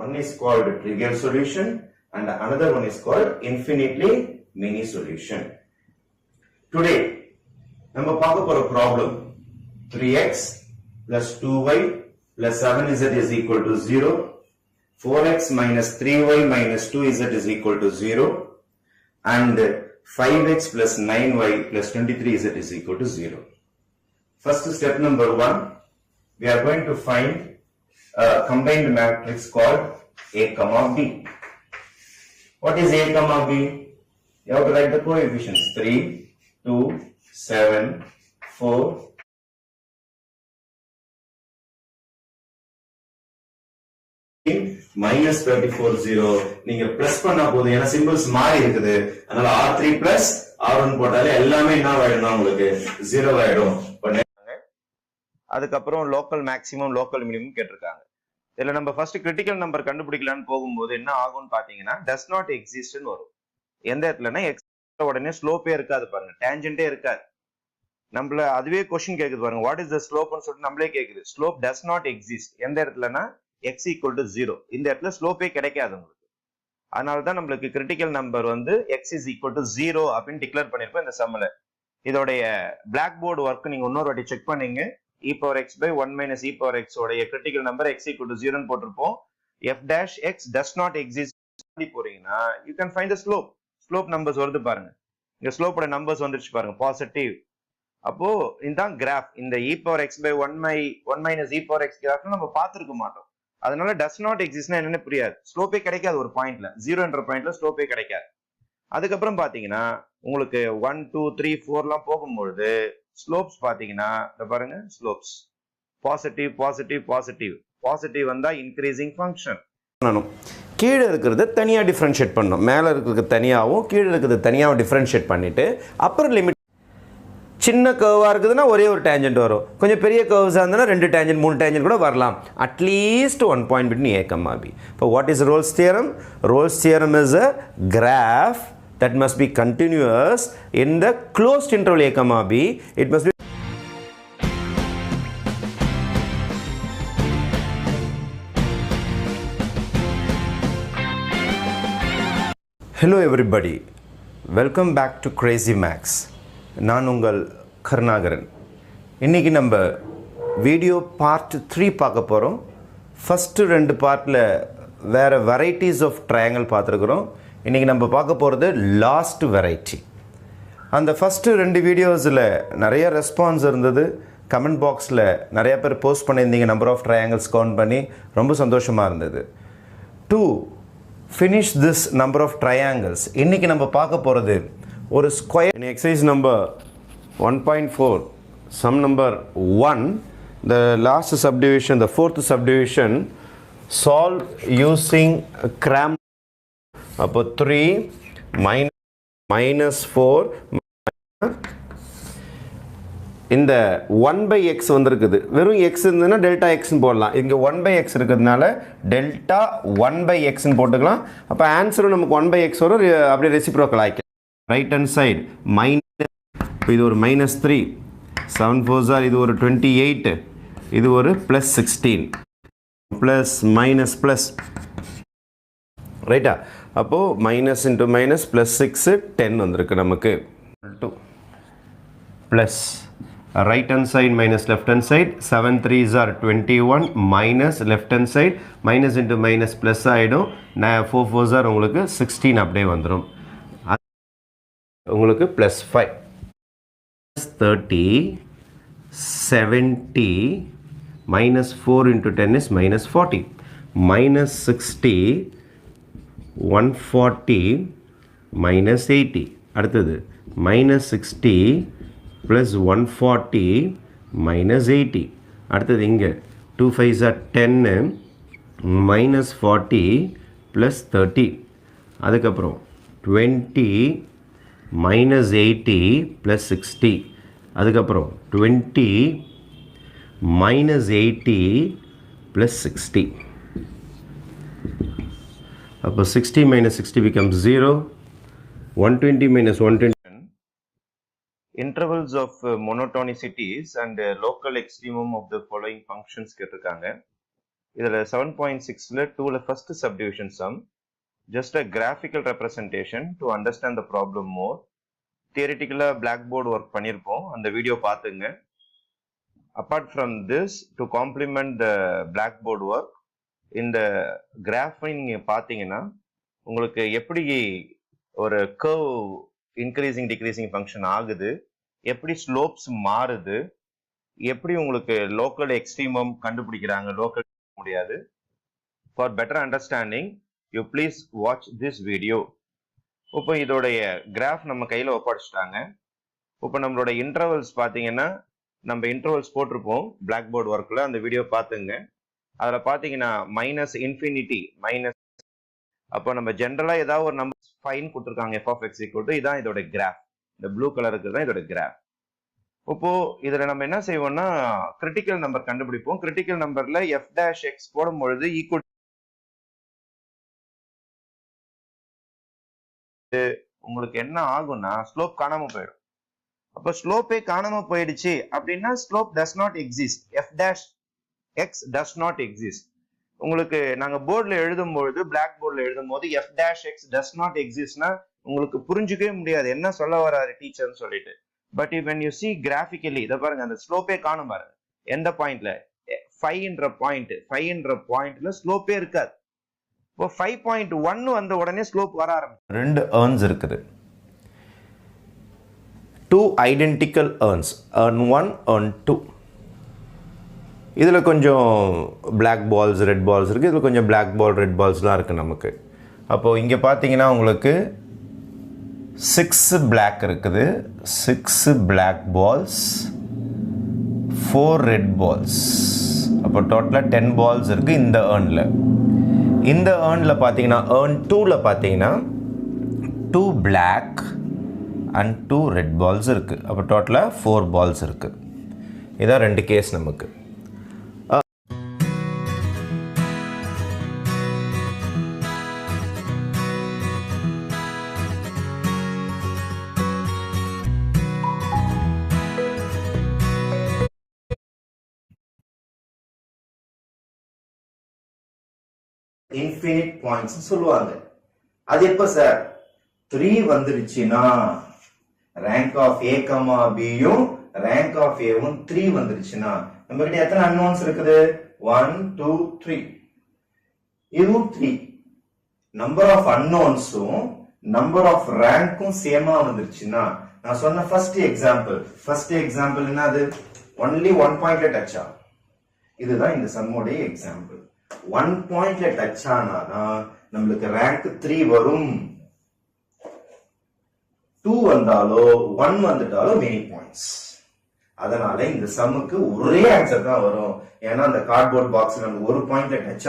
One is called trivial solution and another one is called infinitely many solution. Today, number for a problem 3x plus 2y plus 7z is equal to 0, 4x minus 3y minus 2z is equal to 0, and 5x plus 9y plus 23z is equal to 0. First step number 1, we are going to find a combined matrix called A comma B. What is A comma B? You have to write the coefficients 3, 2, 7, 4, minus 34, 0. நீங்க plus பண்ணா போதும் ஏன்னா symbols மாறி இருக்குது. அதனால R3 plus R1 போட்டாலே எல்லாமே என்ன ஆயிடும் உங்களுக்கு 0 ஆயிடும். அதுக்கப்புறம் லோக்கல் மேக்ஸிமம் லோக்கல் மினிமம் கேட்டிருக்காங்க. இதுல நம்ம ஃபர்ஸ்ட் கிரிட்டிக்கல் நம்பர் கண்டுபிடிக்கலான்னு போகும்போது என்ன ஆகும்னு பாத்தீங்கன்னா டஸ் நாட் எக்ஸிஸ்ட்னு வரும். எந்த இடத்துலன்னா எக்ஸ் உடனே ஸ்லோப்பே இருக்காது பாருங்க, டேஞ்சன்ட்டே இருக்காது. நம்மள அதுவே கொஸ்டின் கேக்குது பாருங்க, வாட் இஸ் த ஸ்லோப்னு சொல்லிட்டு நம்மளே கேக்குது. ஸ்லோப் டஸ் நாட் எக்ஸிஸ்ட் எந்த இடத்துலனா x equal to 0. இந்த இடத்துல ஸ்லோப்பே கிடைக்காது உங்களுக்கு. அதனால தான் நம்மளுக்கு கிரிட்டிக்கல் நம்பர் வந்து x is equal to 0 அப்படின்னு டிக்ளேர் பண்ணிருப்போம் இந்த சம்ல. இதோடைய பிளாக் போர்டு ஒர்க் நீங்க இன்னொரு வாட்டி செக் பண்ணீங்க. e power x by 1 minus e power x உடைய critical number x equal to 0 ன்னு போட்டிருப்போம். f dash x does not exist போறீங்கன்னா you can find the slope. Slope numbers வருது பாருங்க. இங்க ஸ்லோப்போட நம்பர்ஸ் வந்துருச்சு பாருங்க, பாசிட்டிவ். அப்போ இதான் கிராஃப். இந்த e power x by 1 minus e power x கிராஃப்ல நம்ம பார்த்திருக்க மாட்டோம். அதனால டஸ் நாட் எக்ஸிஸ்ட்னா என்னன்னு புரியாது. ஸ்லோப்பே கிடைக்காது ஒரு பாயிண்ட்ல, 0 என்ற பாயிண்ட்ல ஸ்லோப்பே கிடைக்காது. அதுக்கப்புறம் பாத்தீங்கன்னா உங்களுக்கு 1, 2, 3, 4 எல்லாம் போகும்பொழுது ஸ்லோப்ஸ் பாத்தீங்கன்னா பாருங்க, slopes positive positive positive positive வந்தா இன்க்ரீசிங் ஃபங்க்ஷன். கீழே இருக்கிறது தனியாக டிஃப்ரென்ஷியேட் பண்ணணும், மேலே இருக்கிறது தனியாகவும் கீழே இருக்கிறது தனியாகவும் டிஃப்ரென்ஷியேட் பண்ணிட்டு அப்புறம் லிமிட். சின்ன கர்வாக இருக்குதுன்னா ஒரே ஒரு டேஞ்சன்ட் வரும், கொஞ்சம் பெரிய கர்வ்ஸாக இருந்ததுன்னா 2 டேஞ்சன்ட் 3 டேஞ்சன்ட் கூட வரலாம். அட்லீஸ்ட் 1 point between A comma B. இப்போ what is Rolle's theorem? Rolle's theorem is a graph that must be continuous in the closed interval A comma B. It must be Hello everybody, welcome back to Crazy Max. நான் உங்கள் கருணாகரன். இன்றைக்கி நம்ம video part 3 பார்க்க போகிறோம். First 2 பார்ட்டில் வேறு varieties of triangle பார்த்துருக்குறோம். இன்றைக்கி நம்ம பார்க்க போகிறது லாஸ்ட் வெரைட்டி. அந்த ஃபஸ்ட்டு 2 வீடியோஸில் நிறைய ரெஸ்பான்ஸ் இருந்தது. கமெண்ட் பாக்ஸில் நிறைய பேர் போஸ்ட் பண்ணியிருந்தீங்க, நம்பர் ஆஃப் ட்ரையாங்கிள்ஸ் கவுண்ட் பண்ணி ரொம்ப சந்தோஷமாக இருந்தது. 2 finish this number of triangles. இன்னைக்கு நம்ம பார்க்க போறது ஒரு square. in exercise number 1.4 sum number 1, the last subdivision, the fourth subdivision, solve using cram. அப்போ 3 minus 4 இந்த 1 by x வந்திருக்குது. வெறும் x இருந்ததுன்னா டெல்டா எக்ஸ்ன்னு போடலாம். இங்கே 1 by x இருக்கிறதுனால டெல்டா 1 by xன்னு போட்டுக்கலாம். அப்போ ஆன்சரும் நமக்கு 1 by x வரும், அப்படியே ரெசிப்ரோக்கல் ஆகிக்கலாம். ரைட் ஹேண்ட் சைடு மைனஸ், இப்போ இது ஒரு -3, 7 4s are, இது ஒரு 28, இது ஒரு +16, ப்ளஸ் மைனஸ் ப்ளஸ், ரைட்டா? அப்போது மைனஸ் இன்ட்டு மைனஸ் +6 10 வந்திருக்கு நமக்கு. Plus right hand side minus left hand side, 7 3s are 21 minus left hand side minus into minus plus ஆயிடும். 4 4s are உங்களுக்கு 16 அப்படியே வந்துடும். உங்களுக்கு +5 30 70 minus 4 into 10 is minus 40 minus 60 140 minus 80. அடுத்தது minus 60 plus 140 minus 80. அடுத்தது இங்கே 2 5s are 10 minus 40 plus 30. அதுக்கப்புறம் 20 minus 80 plus 60. அதுக்கப்புறம் 20 minus 80 plus 60. அப்போ 60 minus 60 becomes 0. 120 minus 120. Intervals of monotonicities and local extremum of the following functions கேட்டிருக்காங்க. இதுல 7.6ல 2ல first subdivision sum, just a graphical representation to understand the problem more. Theoretically blackboard work பண்ணிருப்போம், அந்த video பாத்துங்க. Apart from this, to complement the blackboard work, இந்த graph நீங்க பாத்தீங்கன்னா உங்களுக்கு எப்படி ஒரு curve increasing decreasing function ஆகுது, எப்படி slopes மாறுது, எப்படி உங்களுக்கு local extremum கண்டுபிடிக்கிறாங்க, local முடியாது. For better understanding, you please watch this video. இப்போ இதோடைய கிராஃப் நம்ம கையில ஒப்படைச்சிட்டாங்க. இப்போ நம்மளோட இன்டர்வல்ஸ் பாத்தீங்கன்னா நம்ம இன்டர்வல்ஸ் போட்டிருப்போம் பிளாக் போர்டு ஒர்க்ல, அந்த வீடியோ பாத்துங்க. அதுல பாத்தீங்கன்னா மைனஸ் இன்ஃபினிட்டி மைனஸ், அப்போ நம்ம ஜென்ரலா ஏதாவது ஒரு நம்பர் ஃபைன் கொடுத்துருக்காங்க f of x equal to, இதான் இதோட கிராஃப். இந்த ப்ளூ கலருக்கு தான் இதோட கிராஃப். இப்போ இதுல நம்ம என்ன செய்வோம்னா கிரிட்டிக்கல் நம்பர் கண்டுபிடிப்போம். கிரிட்டிக்கல் நம்பர்ல f dash x போடும் பொழுது ஈக்குவல் உங்களுக்கு என்ன ஆகும்னா ஸ்லோப் காணாம போயிடும். அப்ப ஸ்லோப்பே காணாம போயிடுச்சு அப்படின்னா slope does not exist, f dash x does not exist. உங்களுக்கு நாங்க போர்ட்ல எழுதும் பொழுது பிளாக் போர்ட்ல எழுதும் போது f dash x does not existனா உங்களுக்கு புரிஞ்சுக்கவே முடியாது என்ன சொல்ல வராரு டீச்சர்னு சொல்லிட்டு. But when you see graphically, இத பாருங்க, அந்த ஸ்லோப்பே காணும் பாருங்க. எந்த பாயிண்ட்ல 5ன்ற பாயிண்ட்ல ஸ்லோப்பே இருக்காது. இப்போ 5.1 வந்த உடனே ஸ்லோப் வர ஆரம்பிக்கும். ரெண்டு earns இருக்குது, 2 identical earns, earn 1 earn 2. இதில் கொஞ்சம் பிளாக் பால்ஸ் ரெட் பால்ஸ் இருக்குது, இதில் கொஞ்சம் பிளாக் பால் ரெட் பால்ஸ்லாம் இருக்குது நமக்கு. அப்போது இங்கே பார்த்தீங்கன்னா உங்களுக்கு 6 பிளாக் இருக்குது, 6 பிளாக் பால்ஸ், 4 ரெட் பால்ஸ். அப்போ டோட்டலாக 10 பால்ஸ் இருக்குது இந்த ஏர்னில். இந்த ஏர்னில் பார்த்தீங்கன்னா ஏர்ன் 2ல பார்த்தீங்கன்னா 2 பிளாக் அண்ட் 2 ரெட் பால்ஸ் இருக்குது. அப்போ டோட்டலாக 4 பால்ஸ் இருக்குது. இதான் ரெண்டு கேஸ் நமக்கு. இன்ஃபினிட் பாயிண்ட்ஸ் சொல்லுவாங்க. அது எப்ப சார் 3 வந்துருச்சுன்னா ரேங்க் ஆஃப் a, bயும் ரேங்க் ஆஃப் aவும் 3 வந்துருச்சுன்னா நம்ம கிட்ட எத்தனை அன்னோன்ஸ் இருக்குது? 1 2 3. இதுவும் 3. நம்பர் ஆஃப் அன்னோன்ஸும் நம்பர் ஆஃப் ரேங்க்கும் சேமா வந்துருச்சுன்னா, நான் சொன்ன ஃபர்ஸ்ட் எக்ஸாம்பிள் என்னது? ஒன்லி 1 பாயிண்ட்ல டச் ஆகும். இதுதான் இந்த சம்மோடைய எக்ஸாம்பிள். 1 பாயிண்ட்ல டச் ஆனாதான் நம்மளுக்கு ரேங்க் 3 வரும். 2 வந்தாலோ 1 வந்துட்டாலோ மெனி பாயிண்ட்ஸ். அதனால இந்த சம்முக்கு ஒரே ஆன்சர் தான் வரும். ஏன்னா அந்த கார்ட்போர்ட் பாக்ஸ் நம்ம 1 பாயிண்ட்ல டச்